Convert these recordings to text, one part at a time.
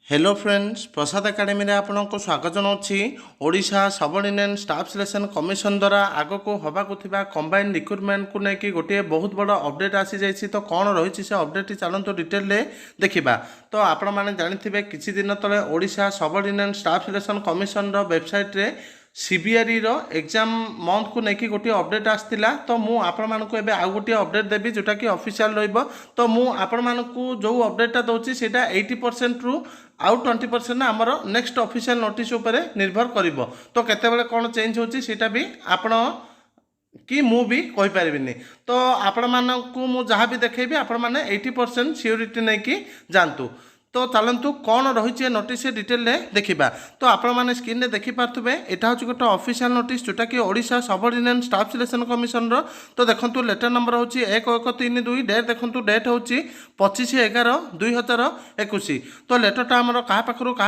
Hello friends, प्रसाद academy रे आपनको स्वागत जनावछि। Odisha subordinate staff selection commission द्वारा आग को हवाक थिबा कंबाइन रिक्रुटमेंट को लेकिन गोटे बहुत बड़ अपडेट आसी जाइछि। तो कौन रही से अपडेट चलते डिटेल रे देखिबा। तो आपण माने जानिथिबे किछि दिन तले Odisha subordinate staff selection commission रो वेबसाइट रे सीबीआरई रो एग्जाम मंथ को लेकिन गोटे अपडेट आसला। तो मु आपण मानकु एबे आ गोटे अपडेट देबी जोटा कि ऑफिशियल रहइबो। तो मु आपण मानकु जो अपडेटटा दउछि सेटा 80% रु आउ 20% आमर नेक्स्ट ऑफिशियल नोटिस उपरे निर्भर करिवो। तो केतेबेले कोन चेंज होछि सेटा भी आपण कि मु भी कहि परिबिनी। तो आपण मानकु मु जहाँ भी देखैबी आपण माने 80% सियोरिटी नै कि जानतु। तो चलतु कौन रही नोटिस डिटेल रे देखिबा। तो आपण माने स्क्रीन रे देखि पार्थुबे एटा होछि गोटे ऑफिशियल नोटिस जोटा कि Odisha subordinate staff selection commission रो। तो देखंतु लेटर नंबर होछि 1132। डेट देखंतु डेट होछि 25/11/2021। तो लेटरटा हमर कहा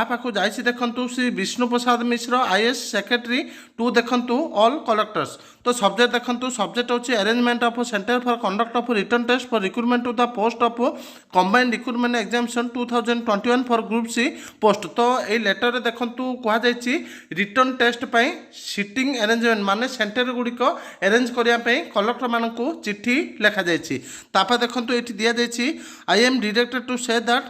पाखु जाइछि देखंतु Shri Vishnu Prasad Mishra IAS secretary to देखंतु ऑल कलेक्टर्स। तो सब्जेक्ट देखंतु सब्जेक्ट होछि arrangement of centre for conduct of written test for recruitment to the post of combined recruitment examination 2021 for group C post. तो ये लेटर रे देखंतु कहा जाइछि रिटन टेस्ट पई सीटिंग अरेंजमेंट माने सेंटर गुडिक अरेंज करिया पई कलेक्टर मानकु चिट्ठी लिखा जाइछि। तापर देखंतु एठी दिया जाइछि I am directed to say that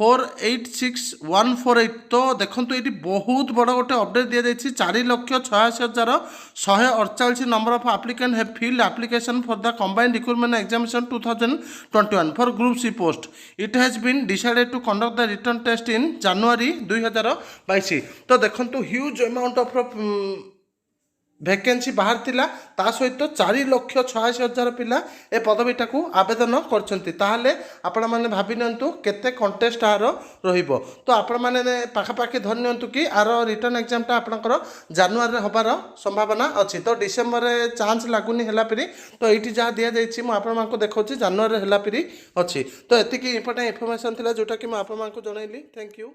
486148। तो देखंतु ये बहुत बड़ गोटे अपडेट दिया जाइछि। 4,86,148 number of applicant have filled application for the combined recruitment examination 2021 for group C post. It has been decided to conduct the written test in January 2022। तो देखंतु ह्यूज अमाउंट ऑफ भैकेंसी बाहर थिला। ता सहित 4,86,000 पिला ए पदवीटा को आवेदन करछंती। ताहले आपण माने भाबी नियंतु केते कंटेस्ट आर रहिबो। तो आपण माने पाखापाखि धरि नियंतु कि आर रिटर्न एग्जामटा आपनकर जनवरी रे होबार संभावना अछि। तो डिसेंबर रे चांस लागुनी हला परी। तो एठी जा दिया जाइछि मु आपण मानकु देखौछि जनवरी रे हला परी अछि। तो एतिकी इंपोर्टेंट इन्फॉर्मेशन थिला जोटा कि मु आपण मानकु जणाइली। Thank you.